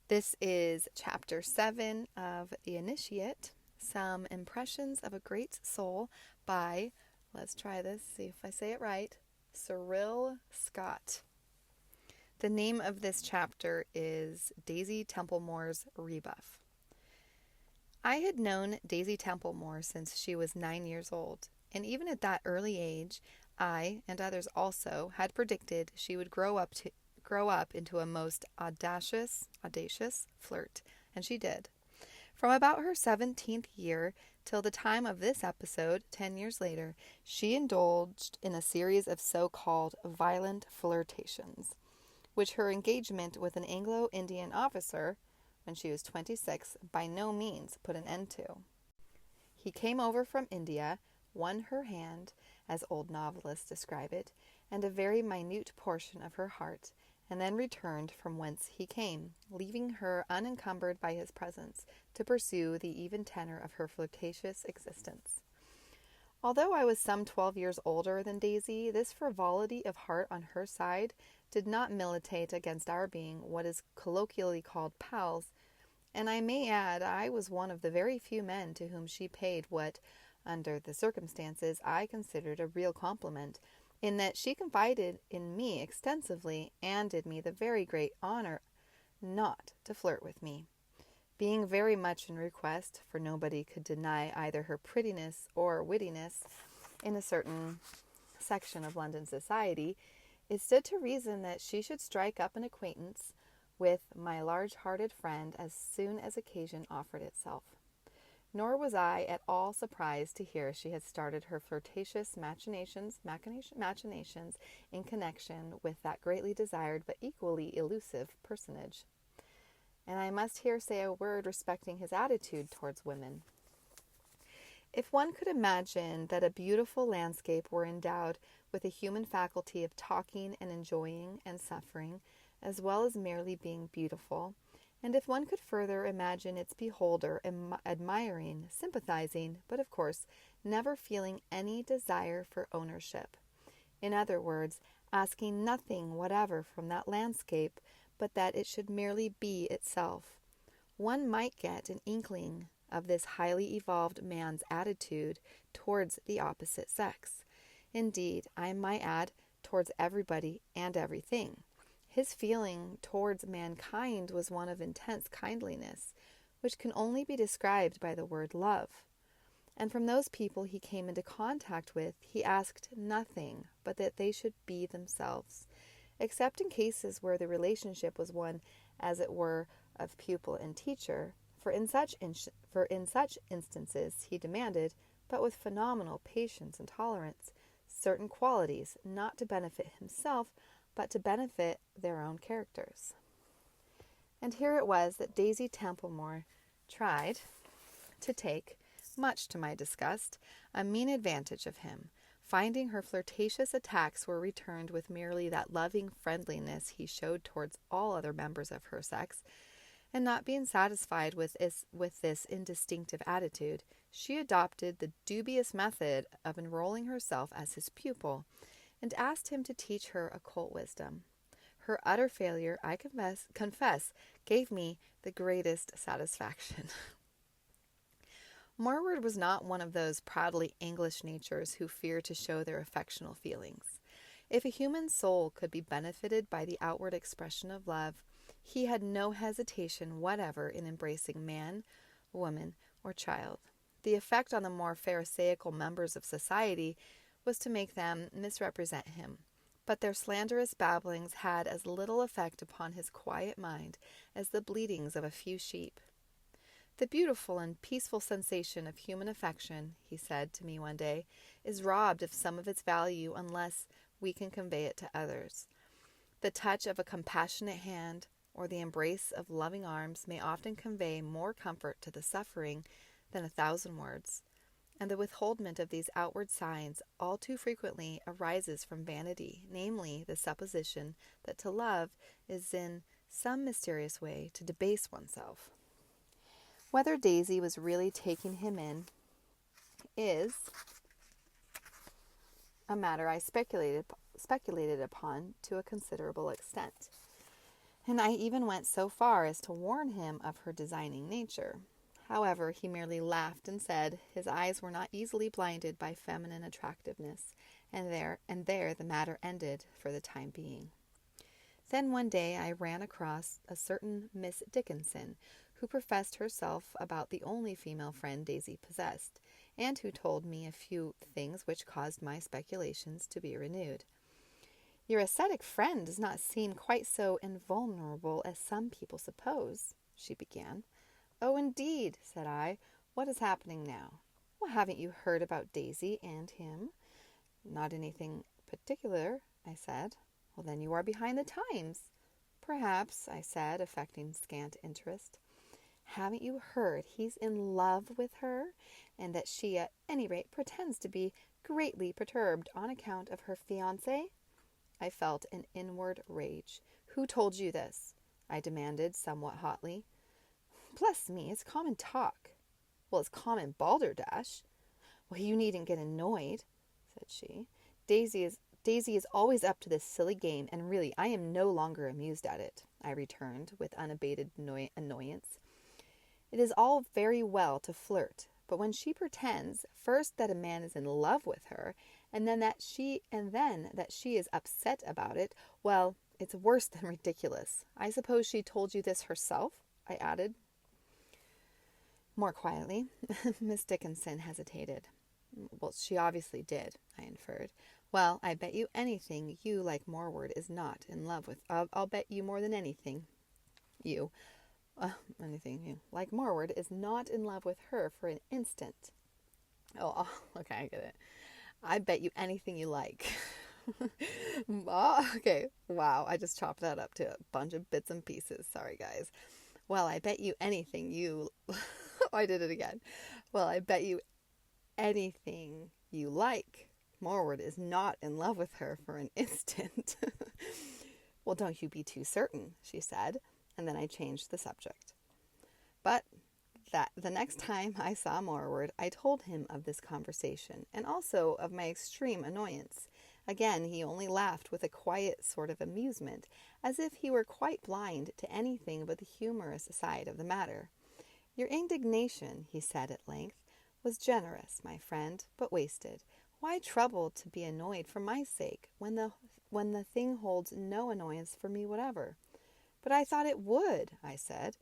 This is Chapter 7 of The Initiate, Some Impressions of a Great Soul by, let's try this, see if I say it right, Cyril Scott. The name of this chapter is Daisy Templemore's Rebuff. I had known Daisy Templemore since she was 9 years old, and even at that early age, I, and others also, had predicted she would grow up into a most audacious flirt, and she did. From about her 17th year till the time of this episode, 10 years later, she indulged in a series of so-called violent flirtations, which her engagement with an Anglo-Indian officer, when she was 26, by no means put an end to. He came over from India, won her hand, as old novelists describe it, and a very minute portion of her heart, and then returned from whence he came, leaving her unencumbered by his presence to pursue the even tenor of her flirtatious existence. Although I was some 12 years older than Daisy, this frivolity of heart on her side did not militate against our being what is colloquially called pals, and I may add I was one of the very few men to whom she paid what, under the circumstances, I considered a real compliment, in that she confided in me extensively and did me the very great honor not to flirt with me. Being very much in request, for nobody could deny either her prettiness or wittiness in a certain section of London society, it stood to reason that she should strike up an acquaintance with my large-hearted friend as soon as occasion offered itself. Nor was I at all surprised to hear she had started her flirtatious machinations in connection with that greatly desired but equally elusive personage. And I must here say a word respecting his attitude towards women. If one could imagine that a beautiful landscape were endowed with a human faculty of talking and enjoying and suffering, as well as merely being beautiful, and if one could further imagine its beholder admiring, sympathizing, but of course never feeling any desire for ownership, in other words, asking nothing whatever from that landscape but that it should merely be itself, one might get an inkling of this highly evolved man's attitude towards the opposite sex. Indeed, I might add, towards everybody and everything. His feeling towards mankind was one of intense kindliness, which can only be described by the word love. And from those people he came into contact with, he asked nothing but that they should be themselves, except in cases where the relationship was one, as it were, of pupil and teacher, for in such instances he demanded, but with phenomenal patience and tolerance, certain qualities, not to benefit himself, but to benefit their own characters. And here it was that Daisy Templemore tried to take, much to my disgust, a mean advantage of him, finding her flirtatious attacks were returned with merely that loving friendliness he showed towards all other members of her sex, and not being satisfied with this indistinctive attitude, she adopted the dubious method of enrolling herself as his pupil, and asked him to teach her occult wisdom. Her utter failure, I confess, gave me the greatest satisfaction. Marwood was not one of those proudly English natures who fear to show their affectional feelings. If a human soul could be benefited by the outward expression of love, he had no hesitation whatever in embracing man, woman, or child. The effect on the more pharisaical members of society was to make them misrepresent him, but their slanderous babblings had as little effect upon his quiet mind as the bleatings of a few sheep. "The beautiful and peaceful sensation of human affection," he said to me one day, "is robbed of some of its value unless we can convey it to others. The touch of a compassionate hand or the embrace of loving arms may often convey more comfort to the suffering than 1,000 words. And the withholdment of these outward signs all too frequently arises from vanity, namely, the supposition that to love is in some mysterious way to debase oneself." Whether Daisy was really taking him in is a matter I speculated upon to a considerable extent. and I even went so far as to warn him of her designing nature. However, he merely laughed and said his eyes were not easily blinded by feminine attractiveness, and there the matter ended for the time being. Then one day I ran across a certain Miss Dickinson, who professed herself about the only female friend Daisy possessed, and who told me a few things which caused my speculations to be renewed. "Your ascetic friend does not seem quite so invulnerable as some people suppose," she began. "Oh, indeed," said I. "What is happening now?" "Well, haven't you heard about Daisy and him?" "Not anything particular," I said. "Well, then you are behind the times." "Perhaps," I said, affecting scant interest. "Haven't you heard he's in love with her, and that she, at any rate, pretends to be greatly perturbed on account of her fiancé?" I felt an inward rage. "Who told you this?" I demanded, somewhat hotly. "Bless me, it's common talk." "Well, it's common balderdash." "Well, you needn't get annoyed," said she. Daisy is always up to this silly game, and really I am no longer amused at it," I returned with unabated annoyance. "It is all very well to flirt, but when she pretends, first that a man is in love with her, and then that she is upset about it, well, it's worse than ridiculous. I suppose she told you this herself?" I added, more quietly. Miss Dickinson hesitated. "Well, she obviously did," I inferred. "Well, I bet you anything you, like Morward, is not in love with... I'll bet you more than anything you, like Morward, is not in love with her for an instant." Oh, okay, I get it. "I bet you anything you like." Oh, okay, wow, I just chopped that up to a bunch of bits and pieces. Sorry, guys. "Well, I bet you anything you..." Oh, I did it again. "Well, I bet you anything you like Morward is not in love with her for an instant." "Well, don't you be too certain," she said, and then I changed the subject. But that the next time I saw Morward, I told him of this conversation, and also of my extreme annoyance. Again, he only laughed with a quiet sort of amusement, as if he were quite blind to anything but the humorous side of the matter. "Your indignation," he said at length, "was generous, my friend, but wasted. Why trouble to be annoyed for my sake, when the thing holds no annoyance for me whatever?" "But I thought it would," I said.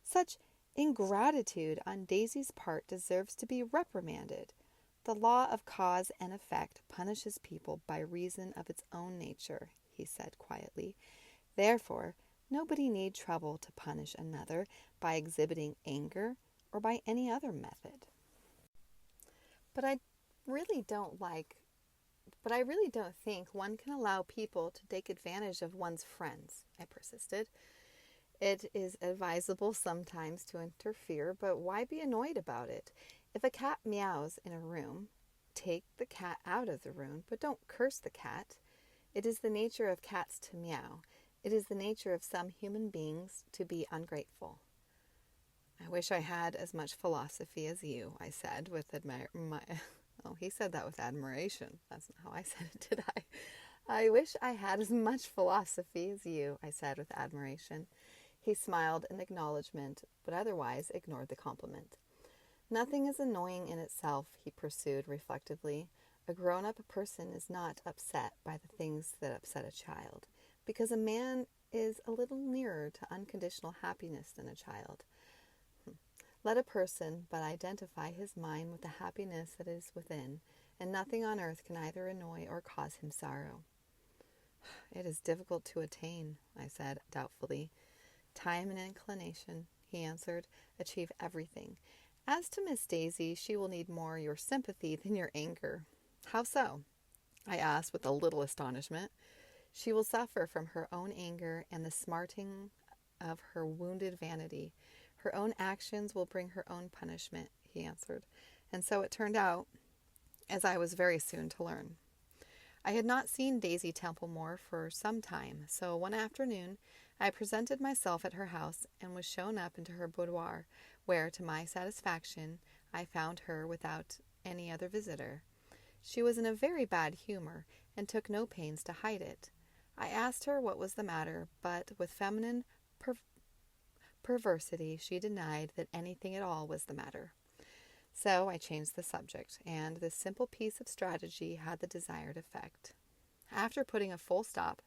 "Such ingratitude on Daisy's part deserves to be reprimanded. The law of cause and effect punishes people by reason of its own nature," he said quietly. "Therefore, nobody need trouble to punish another by exhibiting anger or by any other method." But I really don't think one can allow people to take advantage of one's friends," I persisted. "It is advisable sometimes to interfere, but why be annoyed about it? If a cat meows in a room, take the cat out of the room, but don't curse the cat. It is the nature of cats to meow. It is the nature of some human beings to be ungrateful." "I wish I had as much philosophy as you," I said with Oh, he said that with admiration. That's not how I said it, did I? "I wish I had as much philosophy as you," I said with admiration. He smiled in acknowledgement, but otherwise ignored the compliment. "Nothing is annoying in itself," he pursued reflectively. "A grown-up person is not upset by the things that upset a child, because a man is a little nearer to unconditional happiness than a child. Let a person but identify his mind with the happiness that is within, and nothing on earth can either annoy or cause him sorrow." "It is difficult to attain," I said doubtfully. "Time and inclination," he answered, "achieve everything. As to Miss Daisy, she will need more your sympathy than your anger." "How so?" I asked with a little astonishment. "She will suffer from her own anger and the smarting of her wounded vanity. Her own actions will bring her own punishment," he answered. And so it turned out, as I was very soon to learn. I had not seen Daisy Templemore for some time, so one afternoon I presented myself at her house and was shown up into her boudoir, where, to my satisfaction, I found her without any other visitor. She was in a very bad humor, and took no pains to hide it. I asked her what was the matter, but with feminine perversity she denied that anything at all was the matter. So I changed the subject, and this simple piece of strategy had the desired effect. After putting a full stop,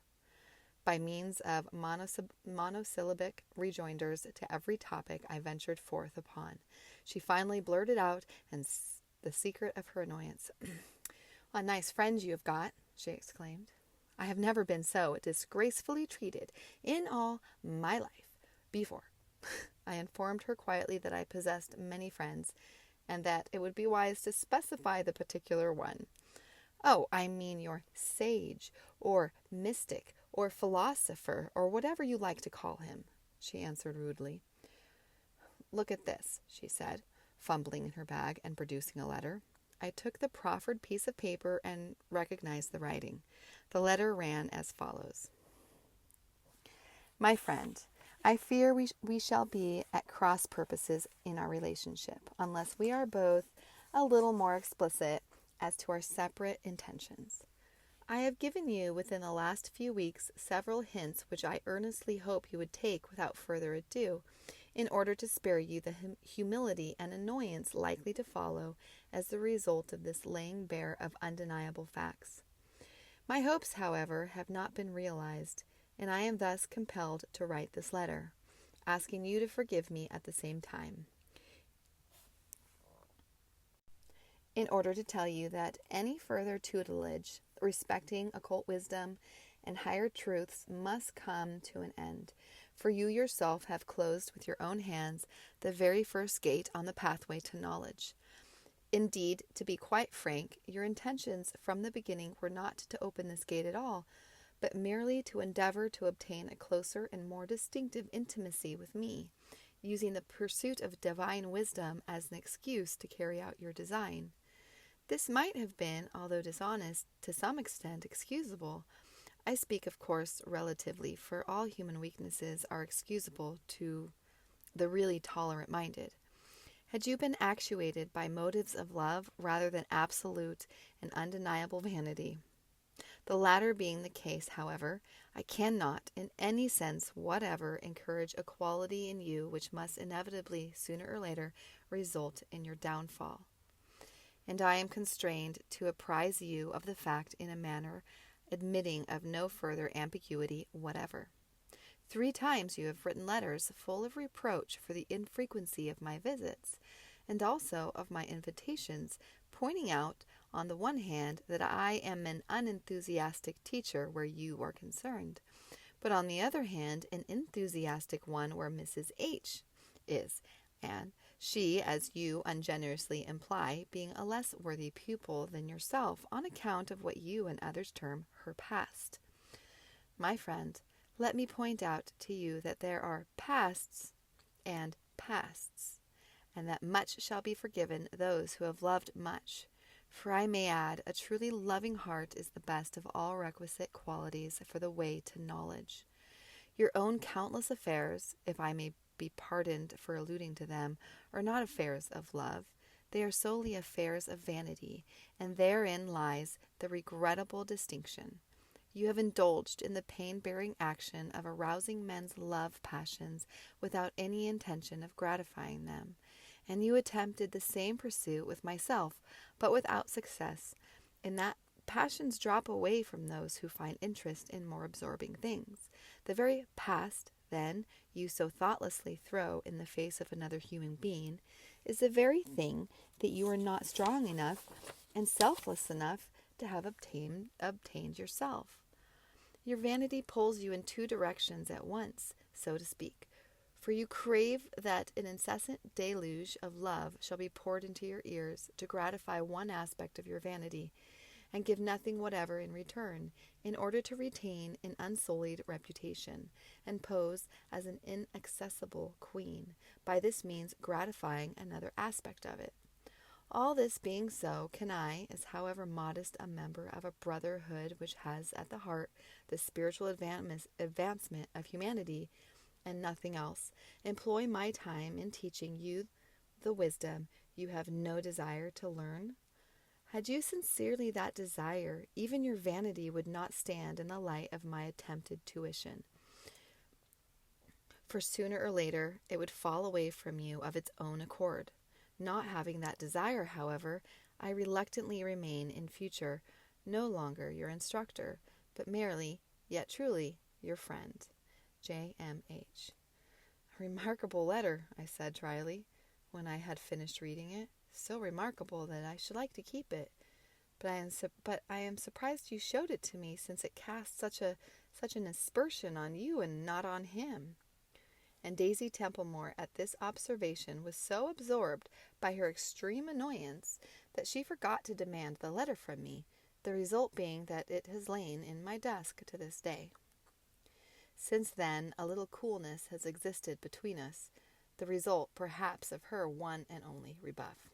by means of monosyllabic rejoinders to every topic I ventured forth upon, she finally blurted out the secret of her annoyance. "A nice friend you have got," she exclaimed. "I have never been so disgracefully treated in all my life before." I informed her quietly that I possessed many friends, and that it would be wise to specify the particular one. "Oh, I mean your sage, or mystic, or philosopher, or whatever you like to call him," she answered rudely. "Look at this," she said, fumbling in her bag and producing a letter. I took the proffered piece of paper and recognized the writing. The letter ran as follows. "My friend, I fear we shall be at cross purposes in our relationship, unless we are both a little more explicit as to our separate intentions. I have given you within the last few weeks several hints which I earnestly hope you would take without further ado, in order to spare you the humility and annoyance likely to follow as the result of this laying bare of undeniable facts. My hopes, however, have not been realized, and I am thus compelled to write this letter, asking you to forgive me at the same time, in order to tell you that any further tutelage respecting occult wisdom and higher truths must come to an end, for you yourself have closed with your own hands the very first gate on the pathway to knowledge. Indeed, to be quite frank, your intentions from the beginning were not to open this gate at all, but merely to endeavor to obtain a closer and more distinctive intimacy with me, using the pursuit of divine wisdom as an excuse to carry out your design. This might have been, although dishonest, to some extent excusable. I speak, of course, relatively, for all human weaknesses are excusable to the really tolerant-minded. Had you been actuated by motives of love rather than absolute and undeniable vanity, the latter being the case, however, I cannot, in any sense whatever, encourage a quality in you which must inevitably, sooner or later, result in your downfall. And I am constrained to apprise you of the fact in a manner admitting of no further ambiguity whatever. 3 times you have written letters full of reproach for the infrequency of my visits, and also of my invitations, pointing out, on the one hand, that I am an unenthusiastic teacher where you are concerned, but on the other hand, an enthusiastic one where Mrs. H. is, and she, as you ungenerously imply, being a less worthy pupil than yourself on account of what you and others term her past. My friend, let me point out to you that there are pasts and pasts, and that much shall be forgiven those who have loved much. For I may add, a truly loving heart is the best of all requisite qualities for the way to knowledge. Your own countless affairs, if I may be pardoned for alluding to them, are not affairs of love. They are solely affairs of vanity, and therein lies the regrettable distinction. You have indulged in the pain-bearing action of arousing men's love passions without any intention of gratifying them, and you attempted the same pursuit with myself, but without success, in that passions drop away from those who find interest in more absorbing things. The very past, then, you so thoughtlessly throw in the face of another human being, is the very thing that you are not strong enough and selfless enough to have obtained yourself. Your vanity pulls you in 2 directions at once, so to speak, for you crave that an incessant deluge of love shall be poured into your ears to gratify one aspect of your vanity, and give nothing whatever in return, in order to retain an unsullied reputation, and pose as an inaccessible queen, by this means gratifying another aspect of it. All this being so, can I, as however modest a member of a brotherhood which has at the heart the spiritual advancement of humanity, and nothing else, employ my time in teaching you the wisdom you have no desire to learn? Had you sincerely that desire, even your vanity would not stand in the light of my attempted tuition. For sooner or later it would fall away from you of its own accord. Not having that desire, however, I reluctantly remain in future no longer your instructor, but merely, yet truly, your friend. J.M.H. A remarkable letter, I said dryly, when I had finished reading it. So remarkable that I should like to keep it. But I am surprised you showed it to me, since it casts such an aspersion on you and not on him. And Daisy Templemore at this observation was so absorbed by her extreme annoyance that she forgot to demand the letter from me, the result being that it has lain in my desk to this day. Since then, a little coolness has existed between us, the result, perhaps, of her one and only rebuff.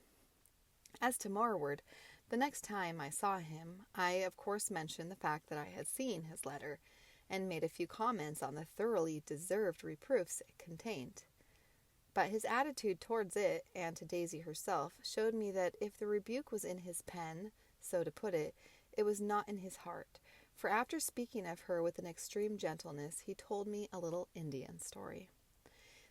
As to Morward, the next time I saw him, I of course mentioned the fact that I had seen his letter, and made a few comments on the thoroughly deserved reproofs it contained. But his attitude towards it, and to Daisy herself, showed me that if the rebuke was in his pen, so to put it, it was not in his heart, for after speaking of her with an extreme gentleness, he told me a little Indian story.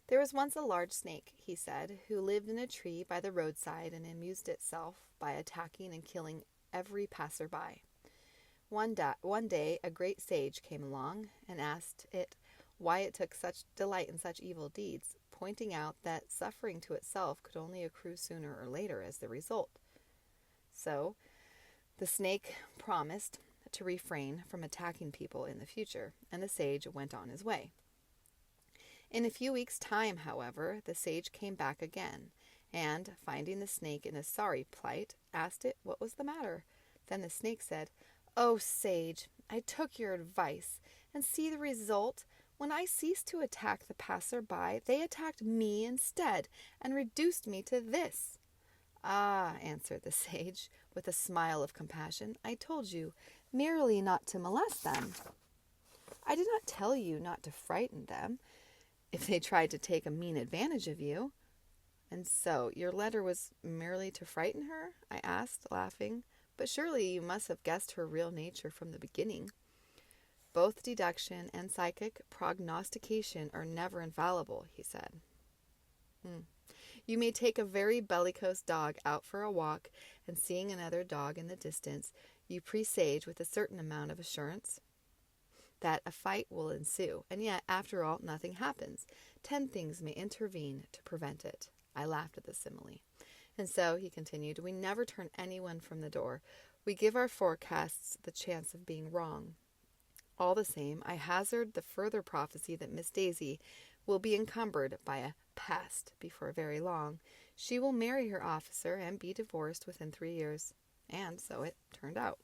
There was once a large snake, he said, who lived in a tree by the roadside and amused itself by attacking and killing every passer-by. One day a great sage came along and asked it why it took such delight in such evil deeds, pointing out that suffering to itself could only accrue sooner or later as the result. So the snake promised to refrain from attacking people in the future, and the sage went on his way. In a few weeks' time, however, the sage came back again, and, finding the snake in a sorry plight, asked it what was the matter. Then the snake said, "Oh, sage, I took your advice, and see the result. When I ceased to attack the passer-by, they attacked me instead, and reduced me to this." "Ah," answered the sage, with a smile of compassion, "I told you merely not to molest them. I did not tell you not to frighten them, if they tried to take a mean advantage of you." "And so your letter was merely to frighten her?" I asked, laughing. "But surely you must have guessed her real nature from the beginning." "Both deduction and psychic prognostication are never infallible," he said. You may take a very bellicose dog out for a walk, and seeing another dog in the distance, you presage with a certain amount of assurance that a fight will ensue, and yet, after all, nothing happens. 10 things may intervene to prevent it. I laughed at the simile. "And so," he continued, "we never turn anyone from the door. We give our forecasts the chance of being wrong. All the same, I hazard the further prophecy that Miss Daisy will be encumbered by a past before very long. She will marry her officer and be divorced within 3 years." And so it turned out.